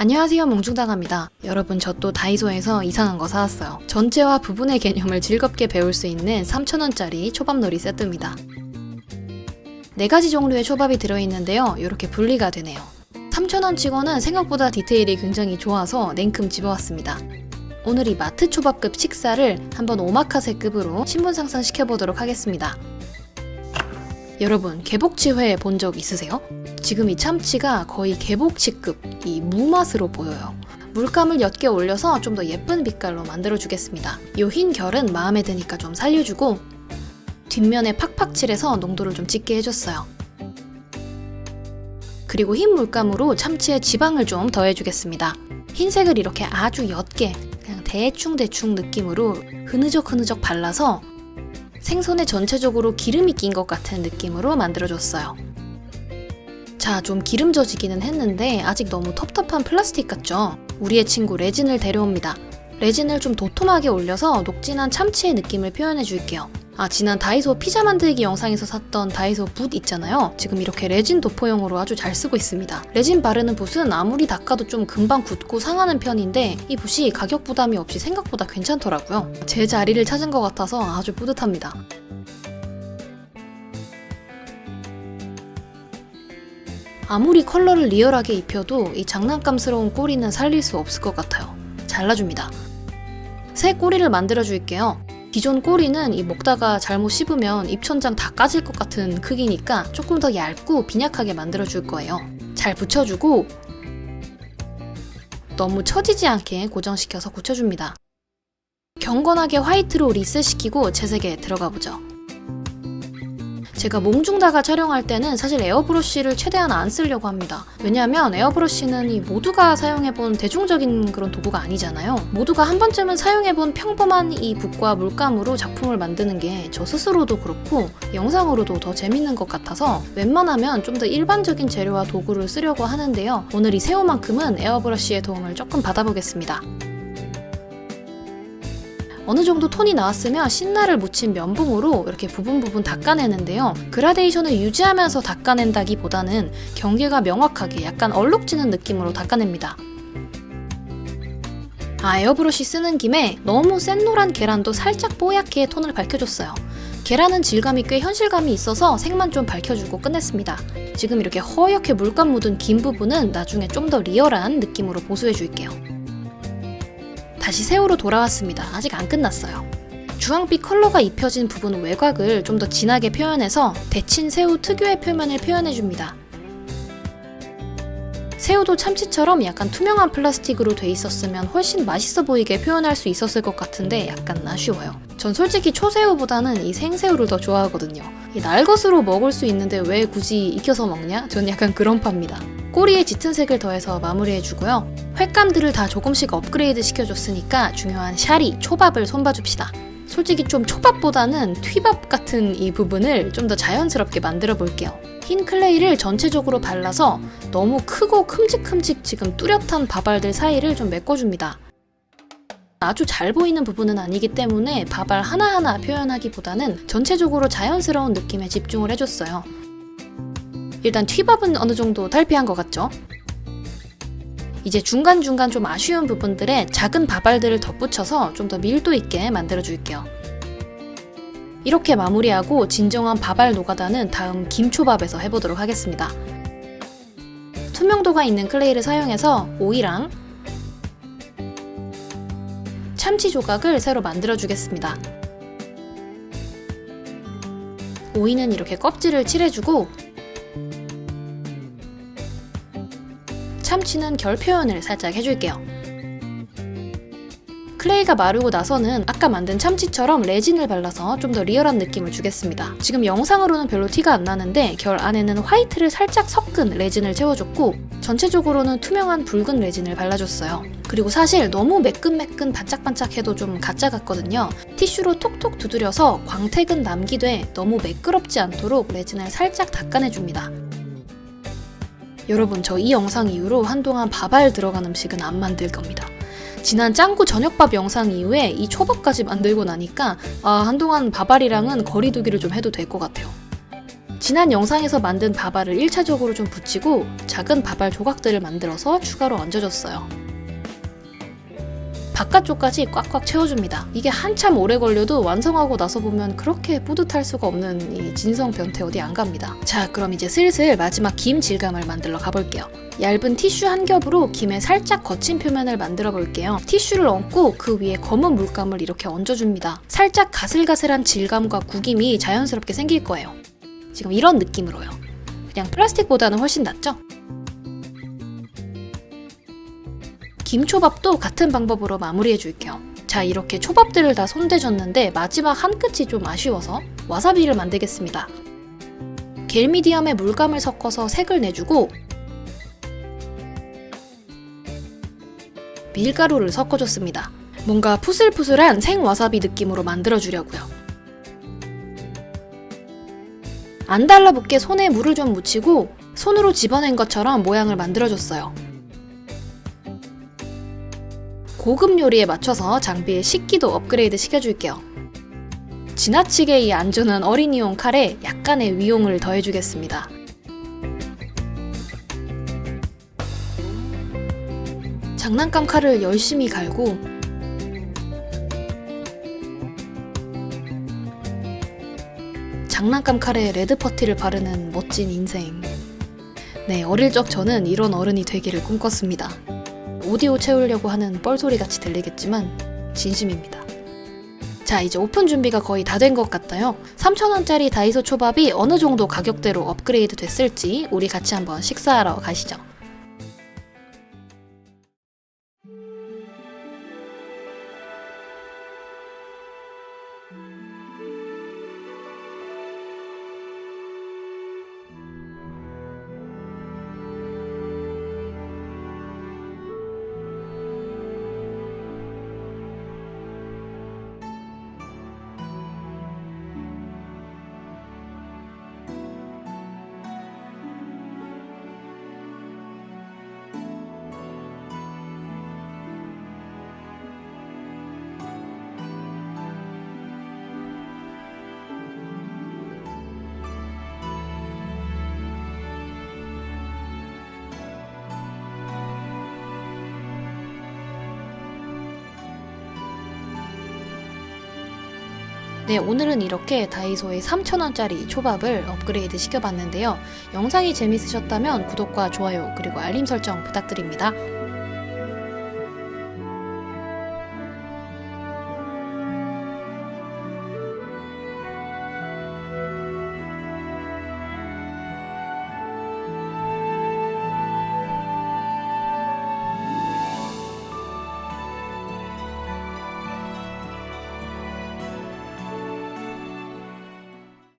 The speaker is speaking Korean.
안녕하세요, 몽중당합니다. 여러분, 저 또 다이소에서 이상한 거 사왔어요. 전체와 부분의 개념을 즐겁게 배울 수 있는 3,000원짜리 초밥놀이 세트입니다. 4가지 종류의 초밥이 들어있는데요. 이렇게 분리가 되네요. 3,000원치고는 생각보다 디테일이 굉장히 좋아서 냉큼 집어왔습니다. 오늘 이 마트 초밥급 식사를 한번 오마카세급으로 신분 상승시켜보도록 하겠습니다. 여러분, 개복치회 본 적 있으세요? 지금 이 참치가 거의 개복치급 이 무맛으로 보여요. 물감을 옅게 올려서 좀 더 예쁜 빛깔로 만들어주겠습니다. 이 흰 결은 마음에 드니까 좀 살려주고 뒷면에 팍팍 칠해서 농도를 좀 짙게 해줬어요. 그리고 흰 물감으로 참치에 지방을 좀 더해주겠습니다. 흰색을 이렇게 아주 옅게 그냥 대충 느낌으로 흐느적 발라서 생선에 전체적으로 기름이 낀 것 같은 느낌으로 만들어줬어요. 자, 좀 기름 져지기는 했는데 아직 너무 텁텁한 플라스틱 같죠? 우리의 친구 레진을 데려옵니다. 레진을 좀 도톰하게 올려서 녹진한 참치의 느낌을 표현해 줄게요. 지난 다이소 피자 만들기 영상에서 샀던 다이소 붓 있잖아요. 지금 이렇게 레진 도포용으로 아주 잘 쓰고 있습니다. 레진 바르는 붓은 아무리 닦아도 좀 금방 굳고 상하는 편인데 이 붓이 가격 부담이 없이 생각보다 괜찮더라고요. 제 자리를 찾은 것 같아서 아주 뿌듯합니다. 아무리 컬러를 리얼하게 입혀도 이 장난감스러운 꼬리는 살릴 수 없을 것 같아요. 잘라줍니다. 새 꼬리를 만들어 줄게요. 기존 꼬리는 이 먹다가 잘못 씹으면 입천장 다 까질 것 같은 크기니까 조금 더 얇고 빈약하게 만들어 줄 거예요. 잘 붙여주고 너무 처지지 않게 고정시켜서 굳혀줍니다. 경건하게 화이트로 리셋시키고 재색에 들어가 보죠. 제가 몽중다가 촬영할 때는 사실 에어브러쉬를 최대한 안 쓰려고 합니다. 왜냐하면 에어브러쉬는 이 모두가 사용해본 대중적인 그런 도구가 아니잖아요. 모두가 한 번쯤은 사용해본 평범한 이 붓과 물감으로 작품을 만드는 게 저 스스로도 그렇고 영상으로도 더 재밌는 것 같아서 웬만하면 좀 더 일반적인 재료와 도구를 쓰려고 하는데요. 오늘 이 새우만큼은 에어브러쉬의 도움을 조금 받아보겠습니다. 어느 정도 톤이 나왔으면 신나를 묻힌 면봉으로 이렇게 부분 닦아내는데요. 그라데이션을 유지하면서 닦아낸다기보다는 경계가 명확하게 약간 얼룩지는 느낌으로 닦아냅니다. 에어브러쉬 쓰는 김에 너무 센 노란 계란도 살짝 뽀얗게 톤을 밝혀줬어요. 계란은 질감이 꽤 현실감이 있어서 색만 좀 밝혀주고 끝냈습니다. 지금 이렇게 허옇게 물감 묻은 긴 부분은 나중에 좀 더 리얼한 느낌으로 보수해줄게요. 다시 새우로 돌아왔습니다. 아직 안 끝났어요. 주황빛 컬러가 입혀진 부분 외곽을 좀 더 진하게 표현해서 데친 새우 특유의 표면을 표현해줍니다. 새우도 참치처럼 약간 투명한 플라스틱으로 돼 있었으면 훨씬 맛있어 보이게 표현할 수 있었을 것 같은데 약간 아쉬워요. 전 솔직히 초새우보다는 이 생새우를 더 좋아하거든요. 이 날것으로 먹을 수 있는데 왜 굳이 익혀서 먹냐? 전 약간 그런 파입니다. 꼬리에 짙은 색을 더해서 마무리해주고요. 횟감들을 다 조금씩 업그레이드 시켜줬으니까 중요한 샤리, 초밥을 손봐줍시다. 솔직히 좀 초밥보다는 튀밥 같은 이 부분을 좀 더 자연스럽게 만들어 볼게요. 흰 클레이를 전체적으로 발라서 너무 크고 큼직큼직 지금 뚜렷한 밥알들 사이를 좀 메꿔줍니다. 아주 잘 보이는 부분은 아니기 때문에 밥알 하나하나 표현하기보다는 전체적으로 자연스러운 느낌에 집중을 해줬어요. 일단 튀밥은 어느 정도 탈피한 것 같죠? 이제 중간중간 좀 아쉬운 부분들에 작은 밥알들을 덧붙여서 좀 더 밀도 있게 만들어줄게요. 이렇게 마무리하고 진정한 밥알 노가다는 다음 김초밥에서 해보도록 하겠습니다. 투명도가 있는 클레이를 사용해서 오이랑 참치 조각을 새로 만들어주겠습니다. 오이는 이렇게 껍질을 칠해주고 참치는 결 표현을 살짝 해줄게요. 클레이가 마르고 나서는 아까 만든 참치처럼 레진을 발라서 좀 더 리얼한 느낌을 주겠습니다. 지금 영상으로는 별로 티가 안 나는데 결 안에는 화이트를 살짝 섞은 레진을 채워줬고 전체적으로는 투명한 붉은 레진을 발라줬어요. 그리고 사실 너무 매끈매끈 반짝반짝해도 좀 가짜 같거든요. 티슈로 톡톡 두드려서 광택은 남기되 너무 매끄럽지 않도록 레진을 살짝 닦아내줍니다. 여러분, 저 이 영상 이후로 한동안 밥알 들어간 음식은 안 만들 겁니다. 지난 짱구 저녁밥 영상 이후에 이 초밥까지 만들고 나니까 한동안 밥알이랑은 거리 두기를 좀 해도 될 것 같아요. 지난 영상에서 만든 바발을 1차적으로 좀 붙이고 작은 바발 조각들을 만들어서 추가로 얹어줬어요. 바깥쪽까지 꽉꽉 채워줍니다. 이게 한참 오래 걸려도 완성하고 나서 보면 그렇게 뿌듯할 수가 없는 이 진성 변태 어디 안 갑니다. 자, 그럼 이제 슬슬 마지막 김 질감을 만들러 가볼게요. 얇은 티슈 한 겹으로 김에 살짝 거친 표면을 만들어 볼게요. 티슈를 얹고 그 위에 검은 물감을 이렇게 얹어줍니다. 살짝 가슬가슬한 질감과 구김이 자연스럽게 생길 거예요. 지금 이런 느낌으로요. 그냥 플라스틱보다는 훨씬 낫죠? 김초밥도 같은 방법으로 마무리해 줄게요. 자, 이렇게 초밥들을 다 손대줬는데 마지막 한 끝이 좀 아쉬워서 와사비를 만들겠습니다. 겔 미디엄에 물감을 섞어서 색을 내주고 밀가루를 섞어줬습니다. 뭔가 푸슬푸슬한 생와사비 느낌으로 만들어주려고요. 안 달라붙게 손에 물을 좀 묻히고 손으로 집어낸 것처럼 모양을 만들어줬어요. 고급 요리에 맞춰서 장비의 식기도 업그레이드 시켜줄게요. 지나치게 이 안주는 어린이용 칼에 약간의 위용을 더해주겠습니다. 장난감 칼을 열심히 갈고 장난감 칼에 레드 퍼티를 바르는 멋진 인생. 네, 어릴 적 저는 이런 어른이 되기를 꿈꿨습니다. 오디오 채우려고 하는 뻘소리 같이 들리겠지만 진심입니다. 자, 이제 오픈 준비가 거의 다 된 것 같아요. 3,000원짜리 다이소 초밥이 어느 정도 가격대로 업그레이드 됐을지 우리 같이 한번 식사하러 가시죠. 네, 오늘은 이렇게 다이소의 3,000원짜리 초밥을 업그레이드 시켜봤는데요. 영상이 재밌으셨다면 구독과 좋아요 그리고 알림 설정 부탁드립니다.